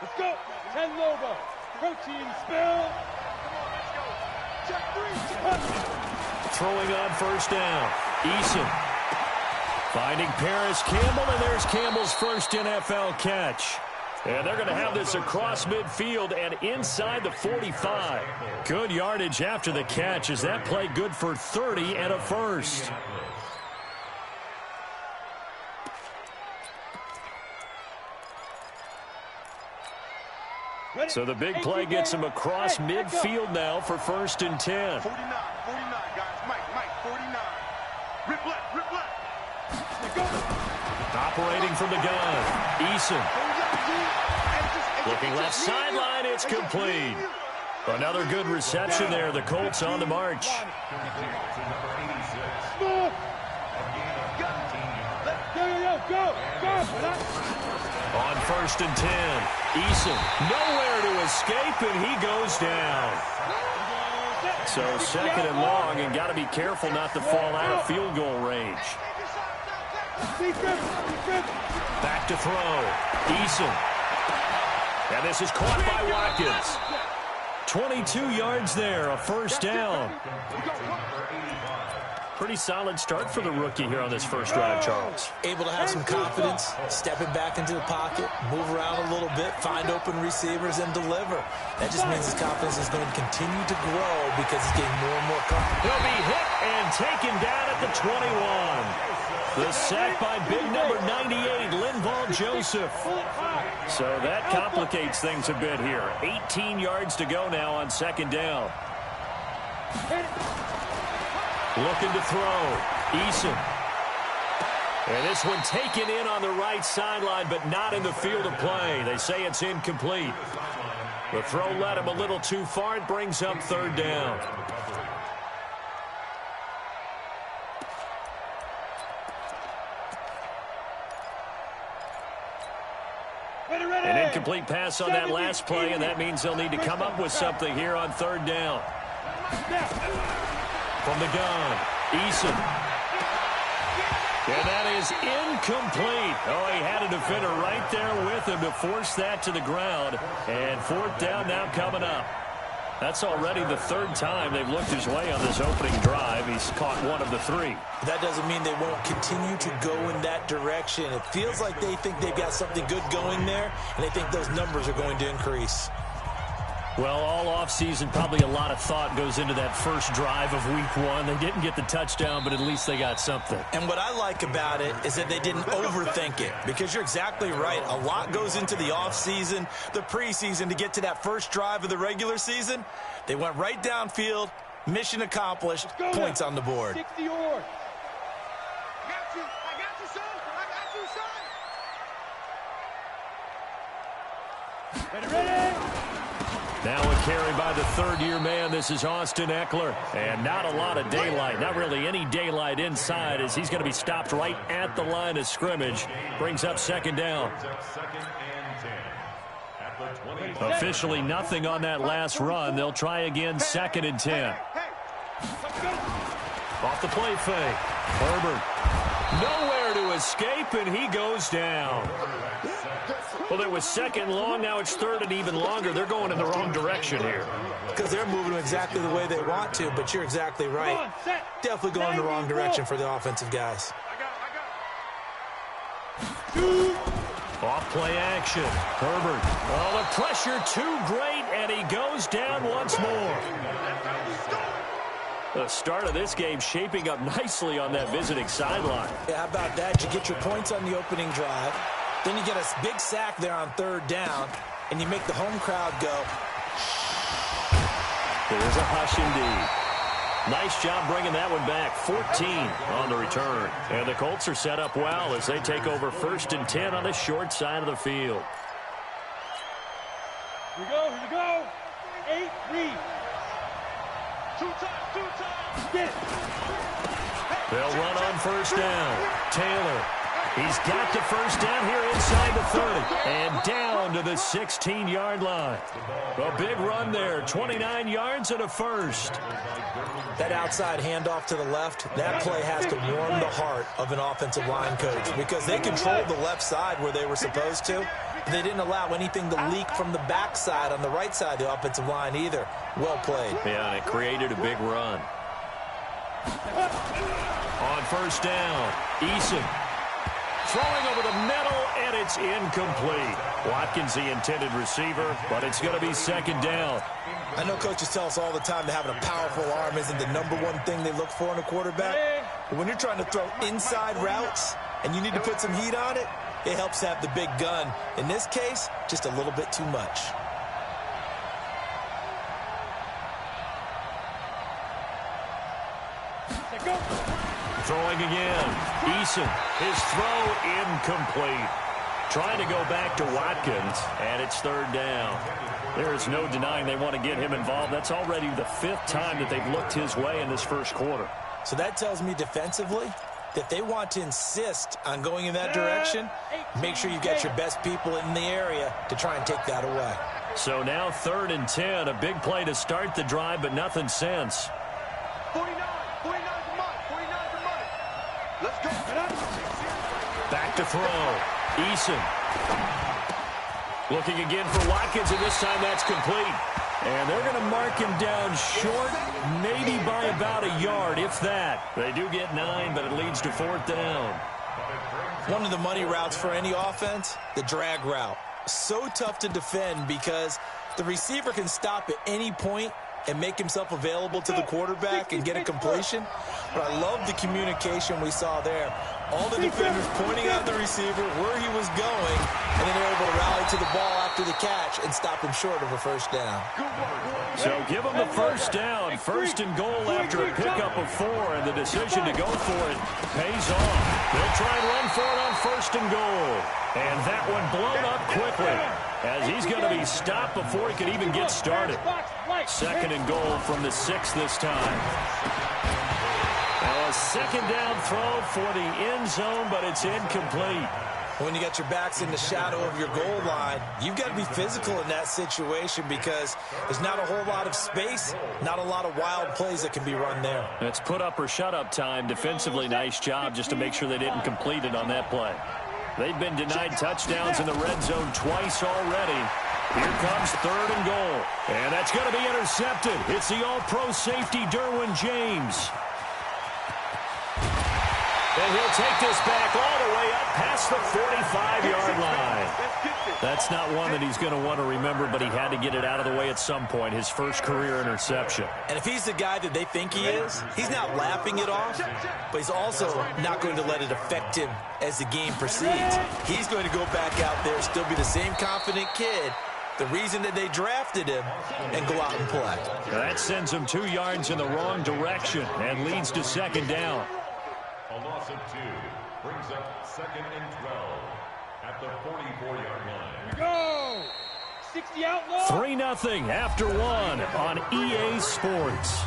Let's go. 10 Loba. Protein spill. Come on, let's go. Check 3. Throwing on first down. Eason finding Paris Campbell, and there's Campbell's first NFL catch. And they're going to have this across midfield and inside the 45. Good yardage after the catch. Is that play good for 30 and a first? So the big play gets him across midfield now for first and 10. 49, guys. Mike, 49. Rip left. Operating from the gun. Eason. Looking left sideline. It's complete. Another good reception there. The Colts on the march. Go. On first and 10. Eason nowhere to escape, and he goes down. So second and long, and got to be careful not to fall out of field goal range. Back to throw. Eason. And this is caught by Watkins. 22 yards there, a first down. Pretty solid start for the rookie here on this first drive, Charles. Able to have some confidence, stepping back into the pocket, move around a little bit, find open receivers, and deliver. That just means his confidence is going to continue to grow because he's getting more and more confident. He'll be hit and taken down at the 21. The sack by big number 98, Linval Joseph. So that complicates things a bit here. 18 yards to go now on second down. Looking to throw. Eason. And this one taken in on the right sideline, but not in the field of play. They say it's incomplete. The throw led him a little too far. It brings up third down. An incomplete pass on that last play, and that means they'll need to come up with something here on third down. From the gun, Eason. And that is incomplete. Oh, he had a defender right there with him to force that to the ground. And fourth down now coming up. That's already the third time they've looked his way on this opening drive. He's caught one of the three. That doesn't mean they won't continue to go in that direction. It feels like they think they've got something good going there, and they think those numbers are going to increase. Well, all offseason, probably a lot of thought goes into that first drive of week one. They didn't get the touchdown, but at least they got something. And what I like about it is that they didn't overthink it, because you're exactly right. A lot goes into the offseason, the preseason, to get to that first drive of the regular season. They went right downfield, mission accomplished, points on the board. 60 yards. I got you, son. Ready. Now a carry by the third-year man. This is Austin Ekeler. And not a lot of daylight, not really any daylight inside, as he's going to be stopped right at the line of scrimmage. Brings up second down. Officially nothing on that last run. They'll try again, second and 10. Off the play fake. Herbert. Nowhere to escape, and he goes down. Well, it was second long. Now it's third and even longer. They're going in the wrong direction here. Because they're moving exactly the way they want to, but you're exactly right. Definitely going in the wrong direction for the offensive guys. Off play action. Herbert. Oh, the pressure too great, and he goes down once more. The start of this game shaping up nicely on that visiting sideline. Yeah, how about that? You get your points on the opening drive. Then you get a big sack there on third down, and you make the home crowd go. There's a hush indeed. Nice job bringing that one back. 14 on the return. And the Colts are set up well as they take over first and 10 on the short side of the field. Here we go. 8 read. Two times. They'll run on first down. Taylor. He's got the first down here inside the 30 and down to the 16-yard line. A big run there, 29 yards and a first. That outside handoff to the left, that play has to warm the heart of an offensive line coach because they controlled the left side where they were supposed to. They didn't allow anything to leak from the backside on the right side of the offensive line either. Well played. Yeah, and it created a big run. On first down, Eason throwing over the middle, and it's incomplete. Watkins the intended receiver, but it's going to be second down. I know coaches tell us all the time that having a powerful arm isn't the #1 thing they look for in a quarterback. But when you're trying to throw inside routes and you need to put some heat on it, it helps have the big gun. In this case, just a little bit too much. Throwing again. Eason, his throw incomplete. Trying to go back to Watkins, and it's third down. There is no denying they want to get him involved. That's already the 5th time that they've looked his way in this first quarter. So that tells me defensively that they want to insist on going in that direction. Make sure you get your best people in the area to try and take that away. So now 3rd and 10, a big play to start the drive, but nothing since. 49 for money. 49 for money. Let's go. Back to throw. Eason. Looking again for Watkins, and this time that's complete. And they're going to mark him down short, maybe by about a yard, if that. They do get 9, but it leads to 4th down. One of the money routes for any offense, the drag route. So tough to defend because the receiver can stop at any point and make himself available to the quarterback and get a completion. But I love the communication we saw there. All the defenders pointing out the receiver where he was going, and then they're able to rally to the ball after the catch and stop him short of a first down. So give them the first down. 1st and goal after a pickup of 4, and the decision to go for it pays off. They'll try and run for it on 1st and goal. And that one blown up quickly as he's going to be stopped before he can even get started. 2nd and goal from the 6 this time. Now a 2nd down throw for the end zone, but it's incomplete. When you got your backs in the shadow of your goal line, you've got to be physical in that situation because there's not a whole lot of space, not a lot of wild plays that can be run there. It's put up or shut up time. Defensively, nice job just to make sure they didn't complete it on that play. They've been denied touchdowns in the red zone twice already. Here comes 3rd and goal. And that's going to be intercepted. It's the all-pro safety, Derwin James. And he'll take this back all the way up past the 45-yard line. That's not one that he's going to want to remember, but he had to get it out of the way at some point, his first career interception. And if he's the guy that they think he is, he's not laughing it off, but he's also not going to let it affect him as the game proceeds. He's going to go back out there, still be the same confident kid, the reason that they drafted him, and go out and play. That sends him 2 yards in the wrong direction and leads to 2nd down. A loss of 2 brings up 2nd and 12 at the 44-yard line. Go! 60 outlaw. 3-0 after 1 on EA Sports.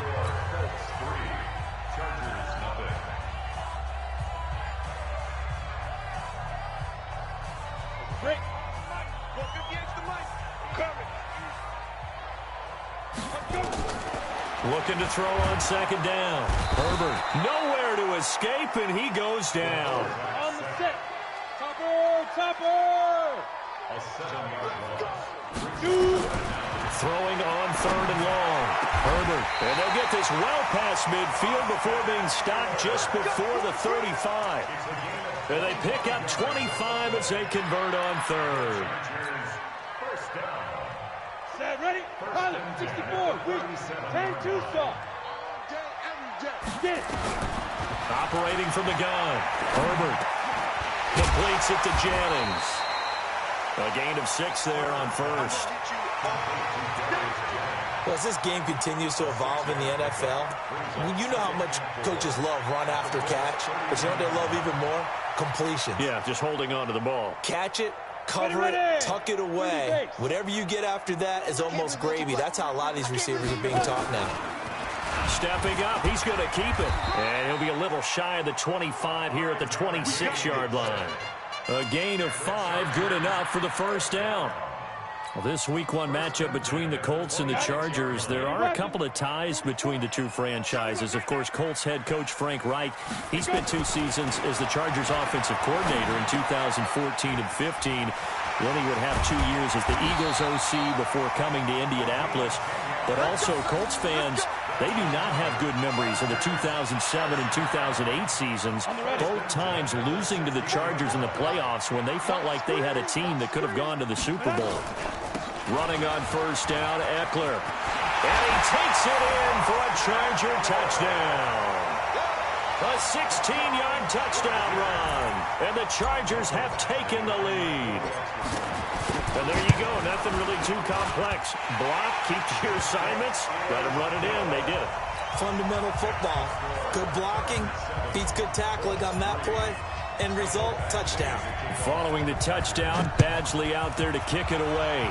Chargers nothing. Break. 458's the mic. Coming. Looking to throw on 2nd down. Herbert nowhere to escape, and he goes down. On the set. Topper. A 7-yard loss. Throwing on 3rd and long. Herbert, and they'll get this well past midfield before being stopped just before the 35. And they pick up 25 as they convert on 3rd. First down. Set, ready? Pilot, 64, weak, 10, 2 soft. Get it. Operating from the gun. Herbert completes it to Jennings. A gain of 6 there on 1st. Well, as this game continues to evolve in the NFL, you know how much coaches love run after catch, but you know what they love even more? Completion. Yeah, just holding on to the ball. Catch it, cover it, tuck it away. Whatever you get after that is almost gravy. That's how a lot of these receivers are being taught now. Stepping up, he's going to keep it. And he'll be a little shy of the 25 here at the 26-yard line. A gain of 5, good enough for the first down. Well, this Week 1 matchup between the Colts and the Chargers, there are a couple of ties between the two franchises. Of course, Colts head coach Frank Reich, he spent 2 seasons as the Chargers offensive coordinator in 2014 and 15. Then he would have 2 years as the Eagles OC before coming to Indianapolis. But also, Colts fans, they do not have good memories of the 2007 and 2008 seasons, both times losing to the Chargers in the playoffs when they felt like they had a team that could have gone to the Super Bowl. Running on first down, Eckler. And he takes it in for a Charger touchdown. A 16-yard touchdown run. And the Chargers have taken the lead. And there you go. Nothing really too complex. Block, keep to your assignments. Let them run it in. They did it. Fundamental football. Good blocking. Beats good tackling on that play. End result, touchdown. Following the touchdown, Badgley out there to kick it away.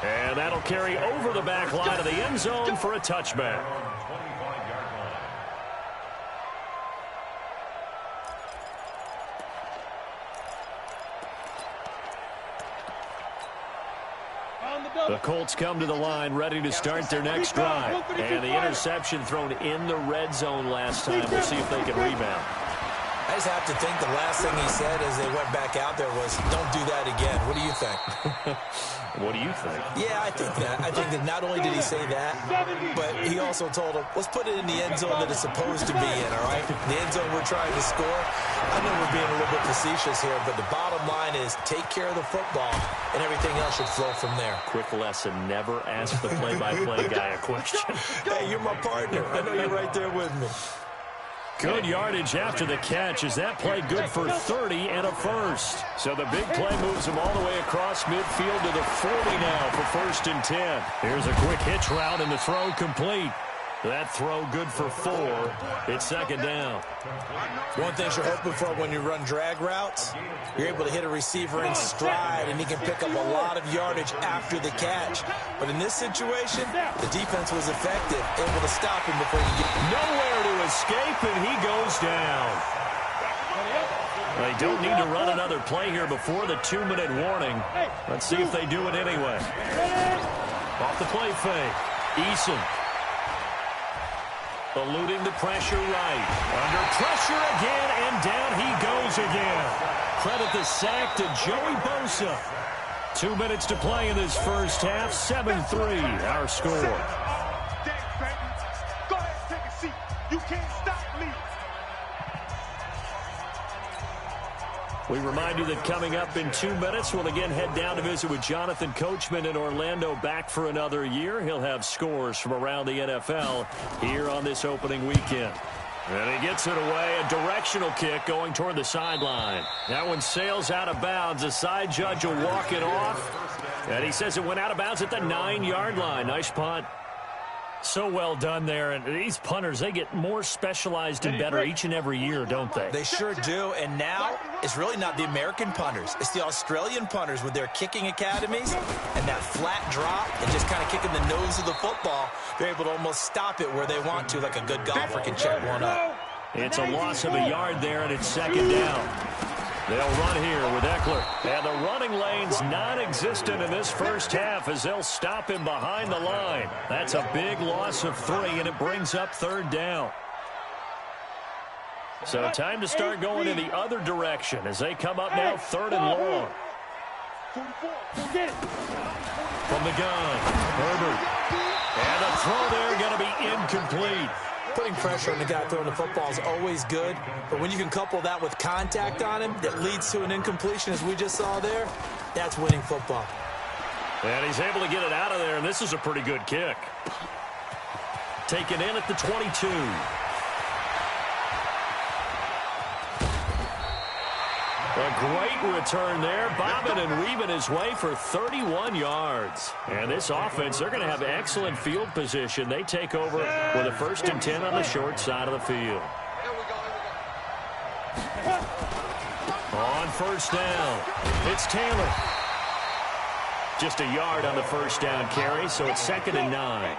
And that'll carry over the back line of the end zone for a touchback. The Colts come to the line ready to start their next drive. And the interception thrown in the red zone last time. We'll see if they can rebound. I just have to think the last thing he said as they went back out there was, don't do that again. What do you think? What do you think? Yeah, I think that. I think that not only did he say that, but he also told him, let's put it in the end zone that it's supposed to be in, all right? The end zone we're trying to score. I know we're being a little bit facetious here, but the bottom line is take care of the football, and everything else should flow from there. Quick lesson, never ask the play-by-play guy a question. Hey, you're my partner. I know you're right there with me. Good yardage after the catch as that play good for 30 and a first. So the big play moves him all the way across midfield to the 40 now for 1st and 10. Here's a quick hitch route and the throw complete. That throw good for 4. It's 2nd down. One thing you're hoping for when you run drag routes, you're able to hit a receiver in stride, and he can pick up a lot of yardage after the catch. But in this situation, the defense was effective, able to stop him before you get nowhere to escape, and he goes down. They don't need to run another play here before the 2-minute warning. Let's see if they do it anyway. Off the play fake. Eason. Eluding the pressure right. Under pressure again, and down he goes again. Credit the sack to Joey Bosa. 2 minutes to play in this first half. 7-3, our score. Go ahead, take a seat. You can't stop me. We remind you that coming up in 2 minutes, we'll again head down to visit with Jonathan Coachman in Orlando, back for another year. He'll have scores from around the NFL here on this opening weekend. And he gets it away, a directional kick going toward the sideline. That one sails out of bounds. The side judge will walk it off. And he says it went out of bounds at the 9-yard line. Nice punt. So well done there. And these punters, they get more specialized and better each and every year, don't they? They sure do. And now it's really not the American punters. It's the Australian punters with their kicking academies and that flat drop and just kind of kicking the nose of the football. They're able to almost stop it where they want to, like a good golfer can check one up. It's a loss of a yard there, and it's 2nd down. They'll run here with Eckler. And the running lane's non-existent in this first half as they'll stop him behind the line. That's a big loss of 3, and it brings up 3rd down. So time to start going in the other direction as they come up now 3rd and long. From the gun, Herbert. And the throw there going to be incomplete. Putting pressure on the guy throwing the football is always good, but when you can couple that with contact on him that leads to an incompletion, as we just saw there, that's winning football. And he's able to get it out of there, and this is a pretty good kick. Taken in at the 22. A great return there, bobbing and weaving his way for 31 yards. And this offense, they're going to have excellent field position. They take over with a 1st and 10 on the short side of the field. On 1st down, it's Taylor. just a yard on the first down carry, so it's 2nd and 9.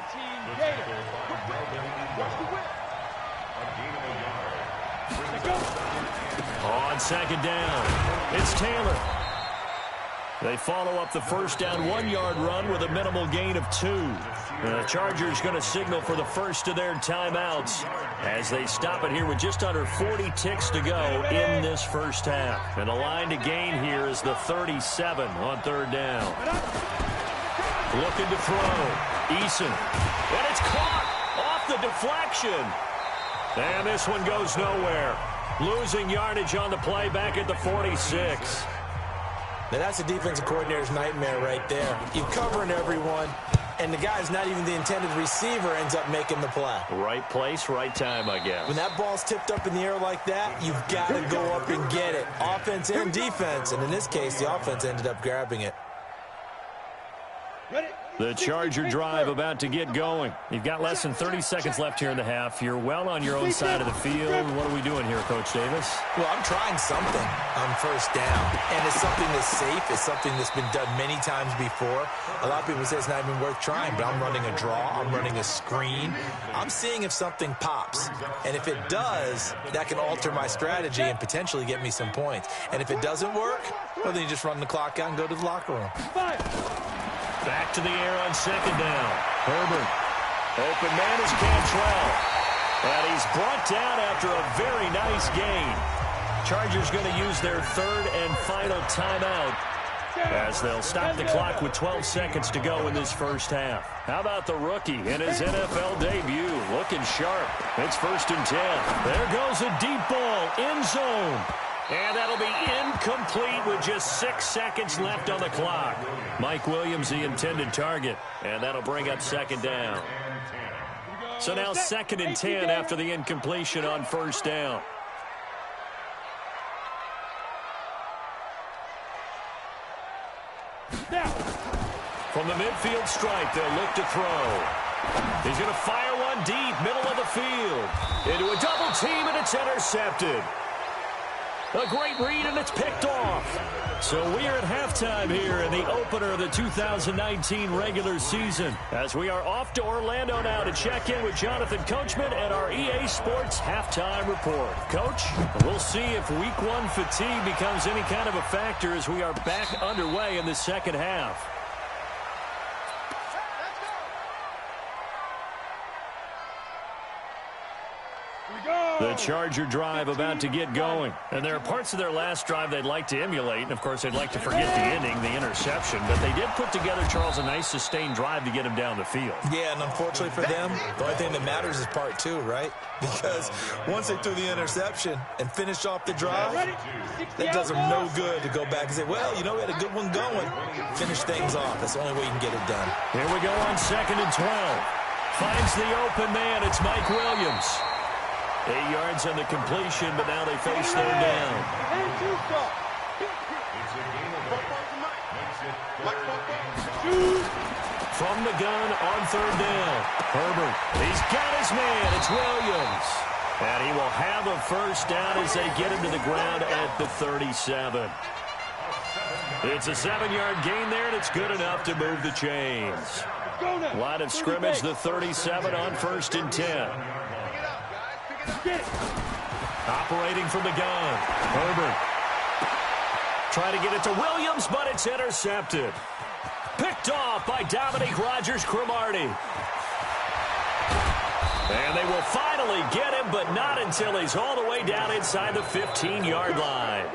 On 2nd down, it's Taylor. They follow up the first down 1-yard run with a minimal gain of 2. The Chargers going to signal for the first of their timeouts as they stop it here with just under 40 ticks to go in this first half. And the line to gain here is the 37 on 3rd down. Looking to throw. Eason. And it's caught off the deflection. And this one goes nowhere. Losing yardage on the play back at the 46. Now that's a defensive coordinator's nightmare right there. You're covering everyone, and the guy's not even the intended receiver ends up making the play. Right place, right time, I guess. When that ball's tipped up in the air like that, you've got to go up and get it. Offense and defense, and in this case, the offense ended up grabbing it. The Charger drive about to get going. You've got less than 30 seconds left here in the half. You're well on your own side of the field. What are we doing here, Coach Davis? Well, I'm trying something on first down, and it's something that's safe. It's something that's been done many times before. A lot of people say it's not even worth trying, but I'm running a draw. I'm running a screen. I'm seeing if something pops, and if it does, that can alter my strategy and potentially get me some points. And if it doesn't work, well, then you just run the clock out and go to the locker room. Back to the air on 2nd down. Herbert. Open man is Cantrell. And he's brought down after a very nice gain. Chargers going to use their 3rd and final timeout as they'll stop the clock with 12 seconds to go in this first half. How about the rookie in his NFL debut? Looking sharp. It's 1st and 10. There goes a deep ball. End zone. And that'll be incomplete with just 6 seconds left on the clock. Mike Williams, the intended target. And that'll bring up 2nd down. So now 2nd and 10 after the incompletion on first down. From the midfield stripe, they'll look to throw. He's going to fire one deep, middle of the field. Into a double team, and it's intercepted. A great read, and it's picked off. So we are at halftime here in the opener of the 2019 regular season, as we are off to Orlando now to check in with Jonathan Coachman and our EA Sports halftime report. Coach, we'll see if week 1 fatigue becomes any kind of a factor as we are back underway in the second half. The Charger drive about to get going. And there are parts of their last drive they'd like to emulate. And, of course, they'd like to forget the ending, the interception. But they did put together, Charles, a nice sustained drive to get him down the field. Yeah, and unfortunately for them, the only thing that matters is part 2, right? Because once they threw the interception and finished off the drive, that does them no good to go back and say, well, you know, we had a good one going. Finish things off. That's the only way you can get it done. Here we go on 2nd and 12. Finds the open man. It's Mike Williams. 8 yards on the completion, but now they face 3rd down. From the gun on 3rd down. Herbert, he's got his man. It's Williams. And he will have a first down as they get him to the ground at the 37. It's a 7-yard gain there, and it's good enough to move the chains. Line of scrimmage, the 37 on 1st and 10. Operating from the gun. Herbert. Trying to get it to Williams, but it's intercepted. Picked off by Dominique Rodgers-Cromartie. And they will finally get him, but not until he's all the way down inside the 15-yard line.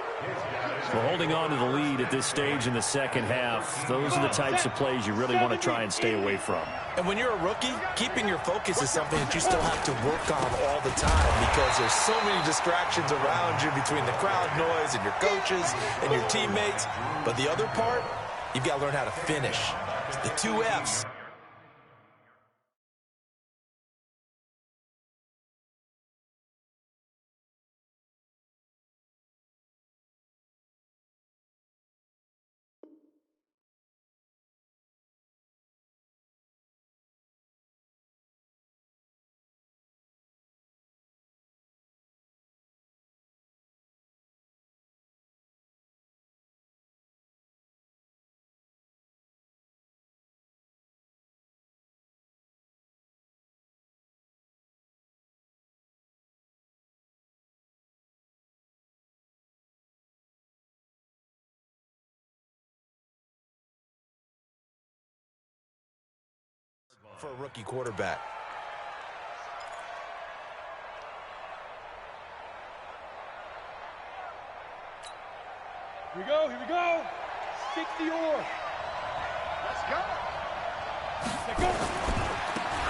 We're holding on to the lead at this stage in the second half. Those are the types of plays you really want to try and stay away from. And when you're a rookie, keeping your focus is something that you still have to work on all the time because there's so many distractions around you between the crowd noise and your coaches and your teammates. But the other part, you've got to learn how to finish. The 2 Fs. for a rookie quarterback. Here we go, here we go. 60 or. Let's go. Let's go.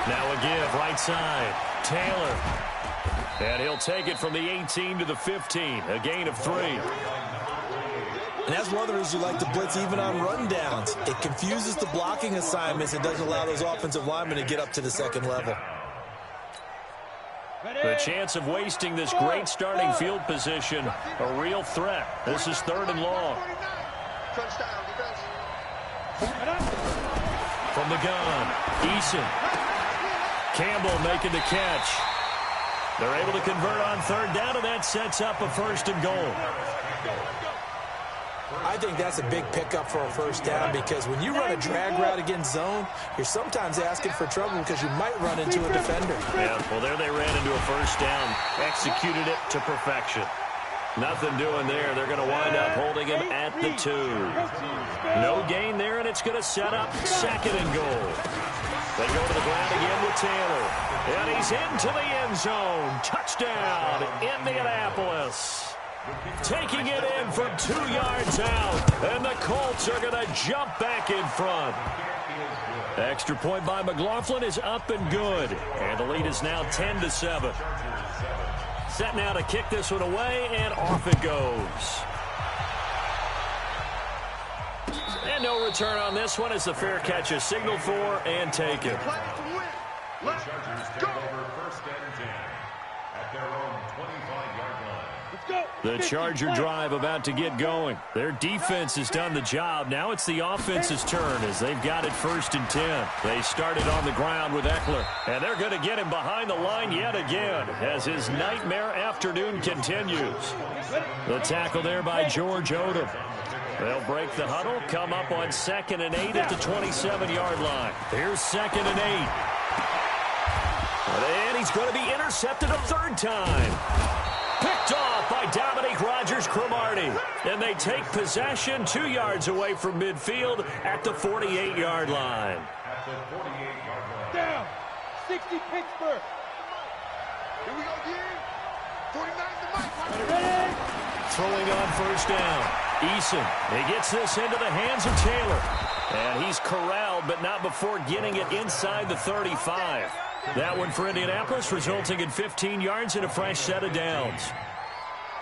Now a give, right side. Taylor. And he'll take it from the 18 to the 15. A gain of 3. And that's one of the reasons you like to blitz even on rundowns. It confuses the blocking assignments. It doesn't allow those offensive linemen to get up to the second level. The chance of wasting this great starting field position, a real threat. This is 3rd and long. From the gun, Eason. Campbell making the catch. They're able to convert on 3rd down, and that sets up a 1st and goal. I think that's a big pickup for a 1st down because when you run a drag route against zone, you're sometimes asking for trouble because you might run into a defender. Yeah, well, there they ran into a 1st down, executed it to perfection. Nothing doing there. They're going to wind up holding him at the 2. No gain there, and it's going to set up 2nd and goal. They go to the ground again with Taylor. And he's into the end zone. Touchdown, Indianapolis. Taking it in from 2 yards out. And the Colts are going to jump back in front. Extra point by McLaughlin is up and good. And the lead is now 10-7. Set now to kick this one away, and off it goes. And no return on this one as the fair catch is signaled for and taken. The Chargers take over 1st and 10 at their own 25-yard line. The Charger drive about to get going. Their defense has done the job. Now it's the offense's turn as they've got it 1st and 10. They started on the ground with Eckler, and they're going to get him behind the line yet again as his nightmare afternoon continues. The tackle there by George Odom. They'll break the huddle, come up on 2nd and 8 at the 27-yard line. Here's 2nd and 8. And he's going to be intercepted a 3rd time. Picked off by Dominique Rodgers-Cromartie. And they take possession 2 yards away from midfield at the 48-yard line. At the 48-yard line. Down. 60 Pittsburgh. Here we go again. 49 to Mike. Ready? Throwing on 1st down. Eason. He gets this into the hands of Taylor. And he's corralled, but not before getting it inside the 35. That one for Indianapolis, resulting in 15 yards and a fresh set of downs.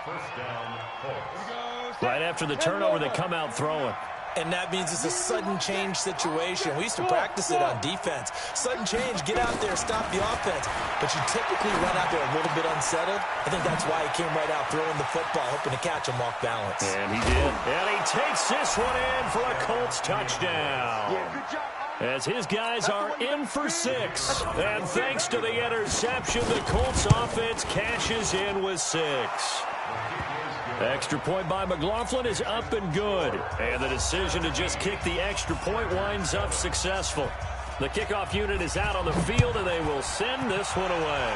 1st down, Colts. Right after the turnover, they come out throwing. And that means it's a sudden change situation. We used to practice it on defense. Sudden change, get out there, stop the offense. But you typically run out there a little bit unsettled. I think that's why he came right out throwing the football, hoping to catch him off balance. And he did. And he takes this one in for a Colts touchdown. Yeah, good job. As his guys are in for 6. And thanks to the interception, the Colts offense cashes in with 6. Extra point by McLaughlin is up and good. And the decision to just kick the extra point winds up successful. The kickoff unit is out on the field, and they will send this one away.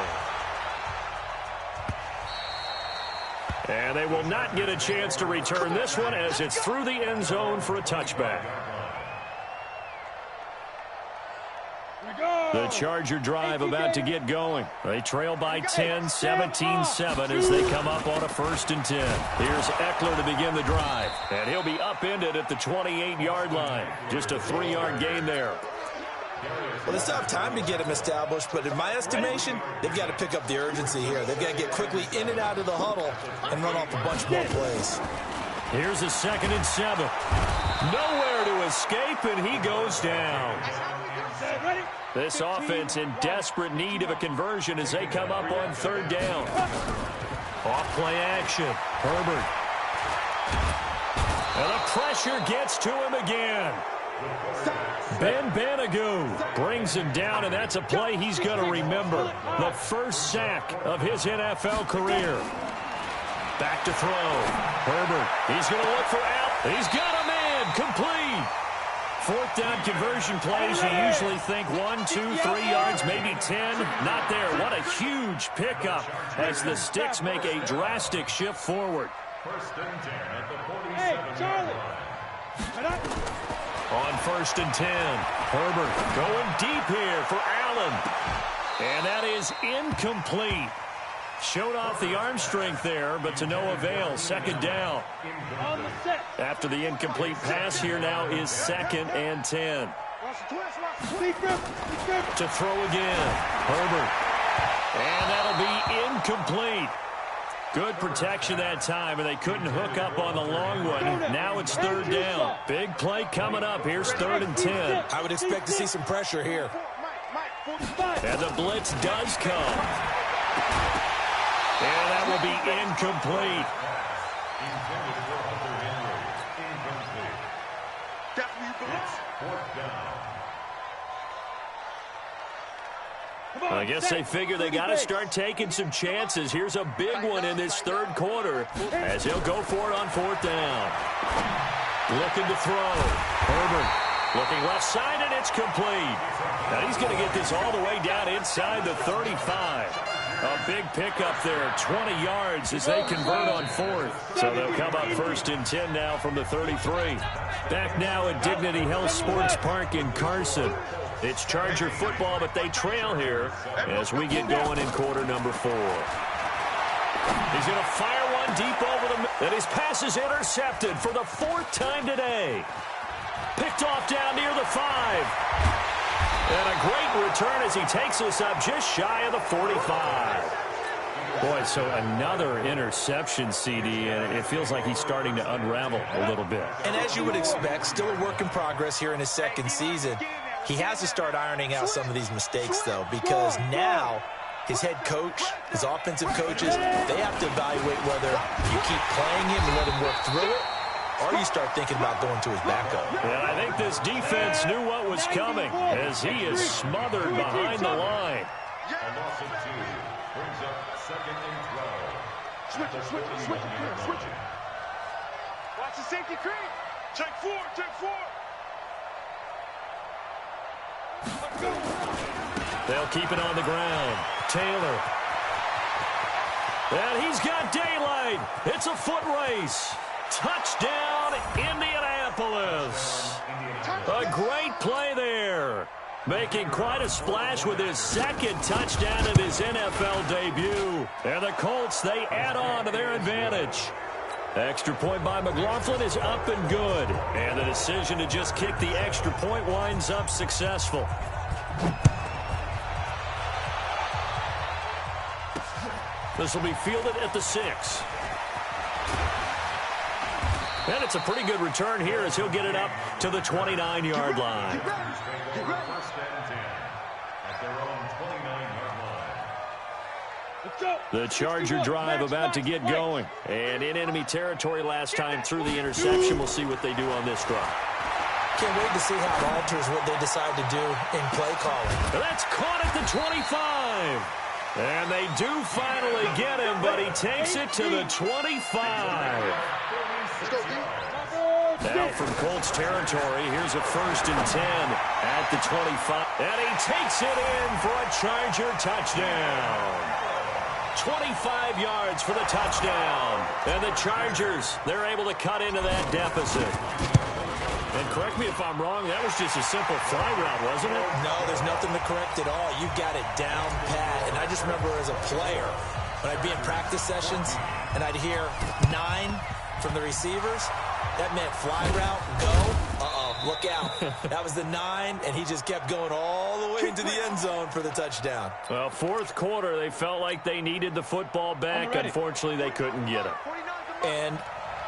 And they will not get a chance to return this one as it's through the end zone for a touchback. The Charger drive about to get going. They trail by 10, 17-7 as they come up on a 1st and 10. Here's Eckler to begin the drive. And he'll be upended at the 28-yard line. Just a 3-yard gain there. Well, they still have time to get him established, but in my estimation, they've got to pick up the urgency here. They've got to get quickly in and out of the huddle and run off a bunch more plays. Here's a 2nd and 7. Nowhere to escape, and he goes down. This offense in desperate need of a conversion as they come up on 3rd down. Off play action. Herbert. And the pressure gets to him again. Ben Banogu brings him down, and that's a play he's going to remember. The first sack of his NFL career. Back to throw. Herbert. He's going to look for Allen. He's got a man. Complete. 4th down conversion plays, you usually think 1, 2, 3 yards, maybe 10. Not there. What a huge pickup as the Sticks make a drastic shift forward. 1st and 10 at the 47. Hey, Charlie. On 1st and 10. Herbert going deep here for Allen. And that is incomplete. Showed off the arm strength there, but to no avail. 2nd down. After the incomplete pass, here now is 2nd and 10. To throw again. Herbert. And that'll be incomplete. Good protection that time, and they couldn't hook up on the long one. Now it's 3rd down. Big play coming up. Here's 3rd and 10. I would expect to see some pressure here. And the blitz does come. And that will be incomplete. I guess they figure they got to start taking some chances. Here's a big one in this 3rd quarter as he'll go for it on 4th down. Looking to throw. Herbert looking left side, and it's complete. Now he's going to get this all the way down inside the 35. A big pickup there, 20 yards as they convert on 4th. So they'll come up 1st and 10 now from the 33. Back now at Dignity Health Sports Park in Carson. It's Charger football, but they trail here as we get going in quarter number 4. He's going to fire one deep over the middle. And his pass is intercepted for the 4th time today. Picked off down near the 5. And a great return as he takes us up just shy of the 45. Boy, so another interception, CD, and it feels like he's starting to unravel a little bit. And as you would expect, still a work in progress here in his 2nd season. He has to start ironing out some of these mistakes, though, because now his head coach, his offensive coaches, they have to evaluate whether you keep playing him and let him work through it, or you start thinking about going to his backup. And I think this defense knew what was coming as he is smothered behind the line. A loss of 2 brings up 2nd and 12. Switch. Watch the safety creep. Check 4. They'll keep it on the ground. Taylor. And he's got daylight. It's a foot race. Touchdown, Indianapolis. A great play there. Making quite a splash with his 2nd touchdown in his NFL debut. And the Colts, they add on to their advantage. Extra point by McLaughlin is up and good. And the decision to just kick the extra point winds up successful. This will be fielded at the 6. And it's a pretty good return here as he'll get it up to the 29-yard line. First and 10 at their own 29-yard line. The Charger drive about to get going. And in enemy territory last time through the interception. We'll see what they do on this drive. Can't wait to see how it alters what they decide to do in play calling. That's caught at the 25. And they do finally get him, but he takes it to the 25. Now from Colts territory, here's a 1st and 10 at the 25. And he takes it in for a Charger touchdown. 25 yards for the touchdown. And the Chargers, they're able to cut into that deficit. And correct me if I'm wrong, that was just a simple fly route, wasn't it? No, there's nothing to correct at all. You've got it down pat. And I just remember as a player, when I'd be in practice sessions and I'd hear 9 from the receivers, that meant fly route, go, look out. That was the 9, and he just kept going all the way into the end zone for the touchdown. Well, 4th quarter, they felt like they needed the football back. Unfortunately, they couldn't get it. And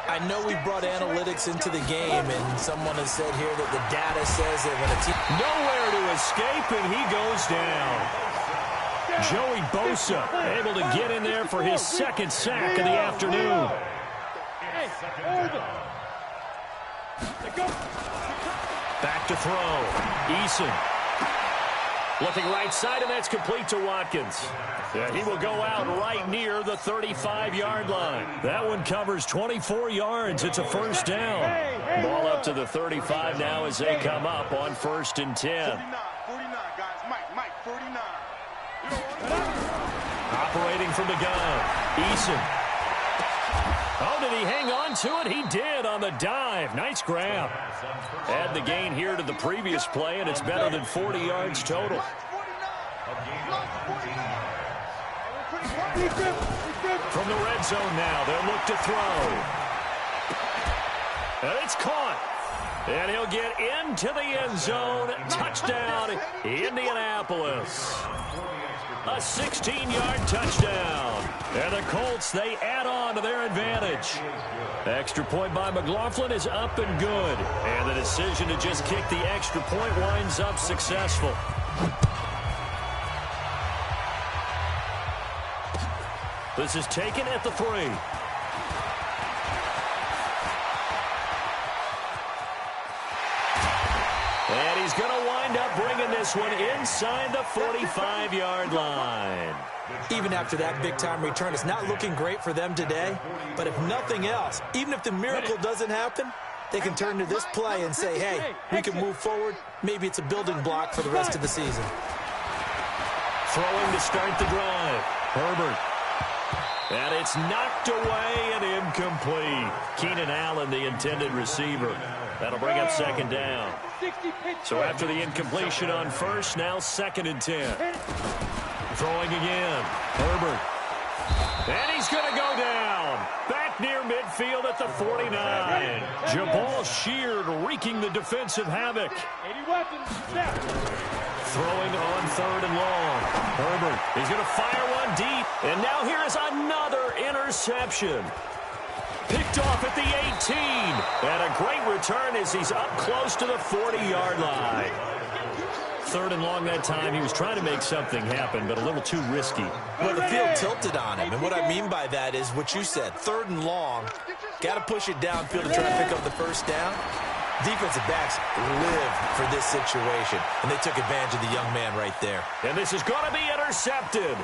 I know we brought analytics into the game, and someone has said here that the data says that when a team... Nowhere to escape, and he goes down. Joey Bosa able to get in there for his 2nd sack of the afternoon. Back to throw. Eason. Looking right side, and that's complete to Watkins. Yeah, he will go out right near the 35-yard line. That one covers 24 yards. It's a 1st down. Ball up to the 35 now as they come up on 1st and 10. 49, guys. Mike, 49. Operating from the gun. Eason. Oh, did he hang on to it? He did on the dive. Nice grab. Add the gain here to the previous play, and it's better than 40 yards total. From the red zone now, they'll look to throw. And it's caught. And he'll get into the end zone. Touchdown, Indianapolis. A 16-yard touchdown. And the Colts, they add on to their advantage. Extra point by McLaughlin is up and good. And the decision to just kick the extra point winds up successful. This is taken at the 3. And he's going to wind up bringing this one inside the 45-yard line. Even after that big-time return, it's not looking great for them today. But if nothing else, even if the miracle doesn't happen, they can turn to this play and say, hey, we can move forward. Maybe it's a building block for the rest of the season. Throwing to start the drive. Herbert. And it's knocked away and incomplete. Keenan Allen, the intended receiver. That'll bring up second down. So after the incompletion on first, now 2nd and 10. Throwing again. Herbert. And he's going to go down. Back near midfield at the 49. Jabal Sheard wreaking the defensive havoc. 80 weapons. Throwing on 3rd and long. Herbert, he's going to fire one deep. And now here is another interception. Picked off at the 18. And a great return as he's up close to the 40-yard line. 3rd and long that time. He was trying to make something happen, but a little too risky. Well, the field tilted on him. And what I mean by that is what you said. 3rd and long. Got to push it downfield to try to pick up the first down. Defensive backs live for this situation, and they took advantage of the young man right there. And this is going to be intercepted.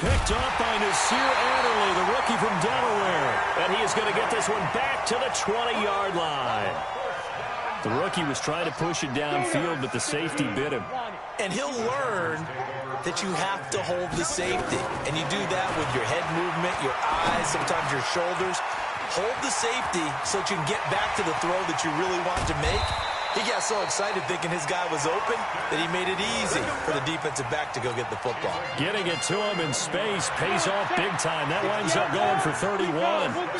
Picked off by Nasir Adderley, the rookie from Delaware. And he is going to get this one back to the 20-yard line. The rookie was trying to push it downfield, but the safety bit him. And he'll learn that you have to hold the safety. And you do that with your head movement, your eyes, sometimes your shoulders. Hold the safety so that you can get back to the throw that you really want to make. He got so excited thinking his guy was open that he made it easy for the defensive back to go get the football. Getting it to him in space pays off big time. That winds up going for 31.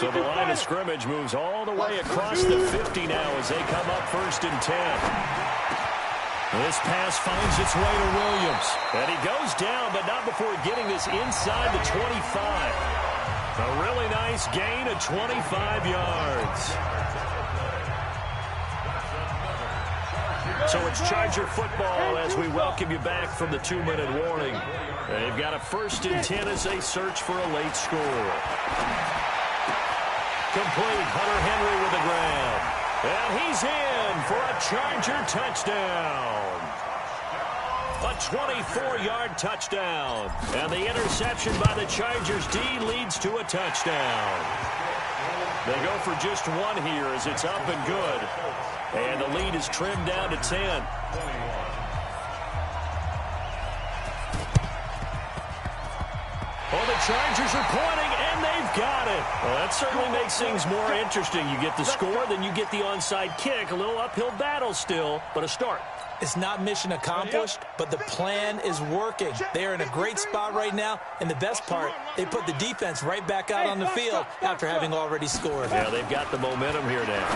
So the line of scrimmage moves all the way across the 50 now as they come up 1st and 10. This pass finds its way to Williams. And he goes down, but not before getting this inside the 25. A really nice gain of 25 yards. So it's Charger football as we welcome you back from the 2-minute warning. They've got a 1st and 10 as they search for a late score. Complete. Hunter Henry with a grab. And he's in for a Charger touchdown. A 24-yard touchdown. And the interception by the Chargers D leads to a touchdown. They go for just one here as it's up and good. And the lead is trimmed down to 10. Oh, the Chargers are pointing, and they've got it. Well, that certainly makes things more interesting. You get the score, then you get the onside kick. A little uphill battle still, but a start. It's not mission accomplished, but the plan is working. They are in a great spot right now, and the best part, they put the defense right back out on the field after having already scored. Yeah, they've got the momentum here now.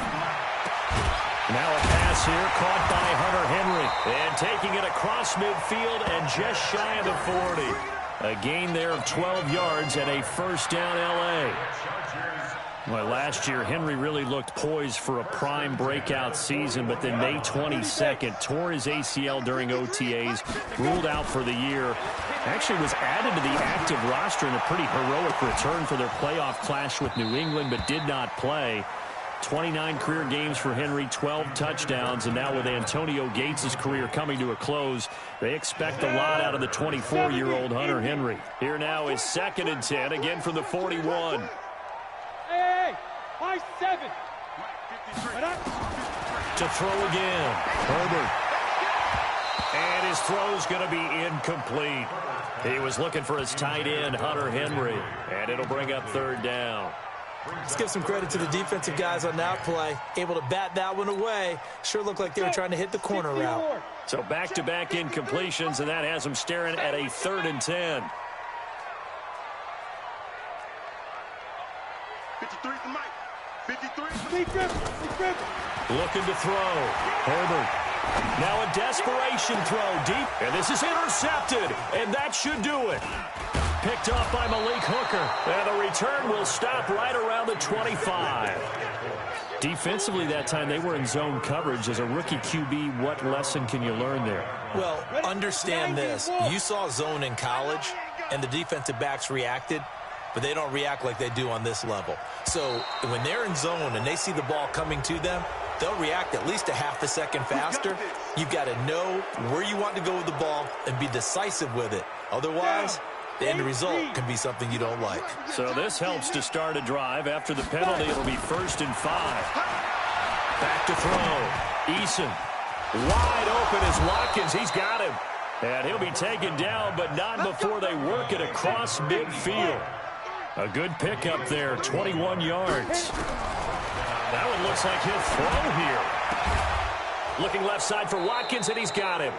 Now a pass here caught by Hunter Henry. And taking it across midfield and just shy of the 40. A gain there of 12 yards and a 1st down L.A. Well, last year, Henry really looked poised for a prime breakout season, but then May 22nd, tore his ACL during OTAs, ruled out for the year. Actually was added to the active roster in a pretty heroic return for their playoff clash with New England, but did not play. 29 career games for Henry, 12 touchdowns, and now with Antonio Gates' career coming to a close, they expect a lot out of the 24-year-old Hunter Henry. Here now is 2nd and 10, again from the 41. Hey, high 7. To throw again, Herbert. And his throw's going to be incomplete. He was looking for his tight end, Hunter Henry, and it'll bring up 3rd down. Let's give some credit to the defensive guys on that play. Able to bat that one away. Sure looked like they were trying to hit the corner route. So back-to-back incompletions, and that has them staring at a 3rd and 10. 53 for Mike. 53. Looking to throw. Herbert. Now a desperation throw deep. And this is intercepted. And that should do it. Picked off by Malik Hooker. And the return will stop right around the 25. Defensively that time, they were in zone coverage. As a rookie QB, what lesson can you learn there? Well, understand this. You saw zone in college, and the defensive backs reacted, but they don't react like they do on this level. So when they're in zone and they see the ball coming to them, they'll react at least a half a second faster. You've got to know where you want to go with the ball and be decisive with it. Otherwise, the end result can be something you don't like. So this helps to start a drive. After the penalty, it'll be 1st and 5. Back to throw. Eason. Wide open is Watkins. He's got him. And he'll be taken down, but not before they work it across midfield. A good pickup there, 21 yards. That one looks like he'll throw here. Looking left side for Watkins, and he's got him.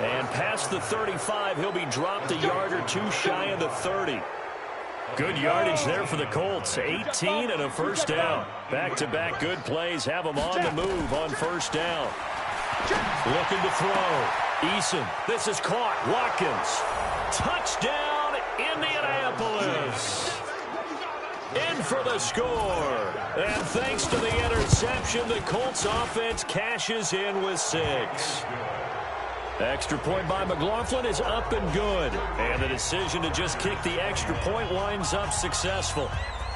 And past the 35, he'll be dropped a yard or two shy of the 30. Good yardage there for the Colts. 18 and a 1st down. Back-to-back good plays have them on the move on 1st down. Looking to throw. Eason. This is caught. Watkins. Touchdown, Indianapolis. In for the score. And thanks to the interception, the Colts offense cashes in with 6. Extra point by McLaughlin is up and good. And the decision to just kick the extra point winds up successful.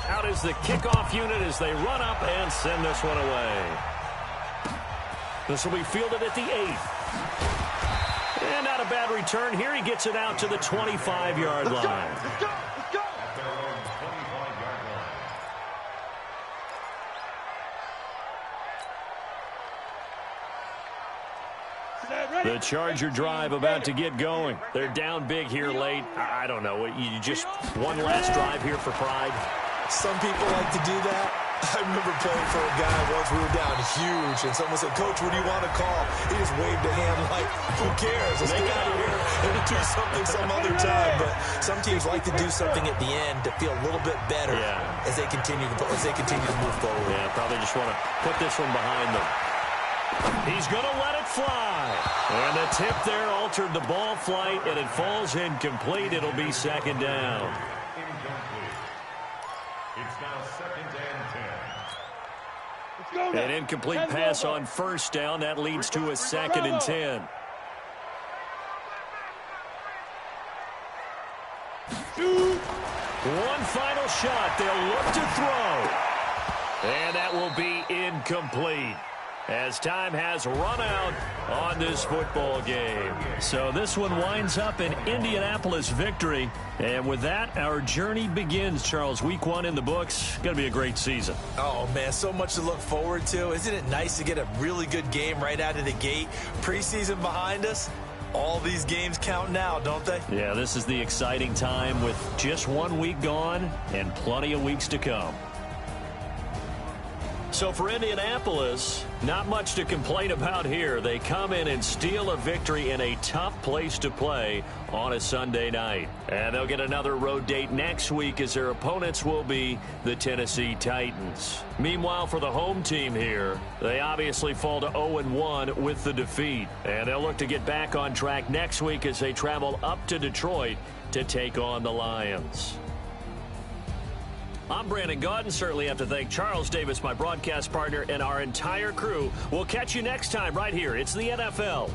Out is the kickoff unit as they run up and send this one away. This will be fielded at the 8th. And not a bad return here. He gets it out to the 25-yard line. The Charger drive about to get going. They're down big here late. I don't know. You just one last drive here for pride. Some people like to do that. I remember playing for a guy once. We were down huge, and someone said, "Coach, what do you want to call?" He just waved a hand like, "Who cares? Let's get out of here and do something some other time." But some teams like to do something at the end to feel a little bit better as they continue to move forward. Yeah, probably just want to put this one behind them. He's going to let it fly. And the tip there altered the ball flight, and it falls incomplete. It'll be 2nd down. Incomplete. It's now 2nd and 10. An incomplete pass on 1st down. That leads to a 2nd and 10. One final shot. They'll look to throw. And that will be incomplete, as time has run out on this football game. So this one winds up an Indianapolis victory. And with that, our journey begins, Charles. Week 1 in the books. Going to be a great season. Oh, man, so much to look forward to. Isn't it nice to get a really good game right out of the gate? Preseason behind us. All these games count now, don't they? Yeah, this is the exciting time with just 1 week gone and plenty of weeks to come. So for Indianapolis, not much to complain about here. They come in and steal a victory in a tough place to play on a Sunday night. And they'll get another road date next week as their opponents will be the Tennessee Titans. Meanwhile, for the home team here, they obviously fall to 0-1 with the defeat. And they'll look to get back on track next week as they travel up to Detroit to take on the Lions. I'm Brandon Gaudin. Certainly have to thank Charles Davis, my broadcast partner, and our entire crew. We'll catch you next time right here. It's the NFL.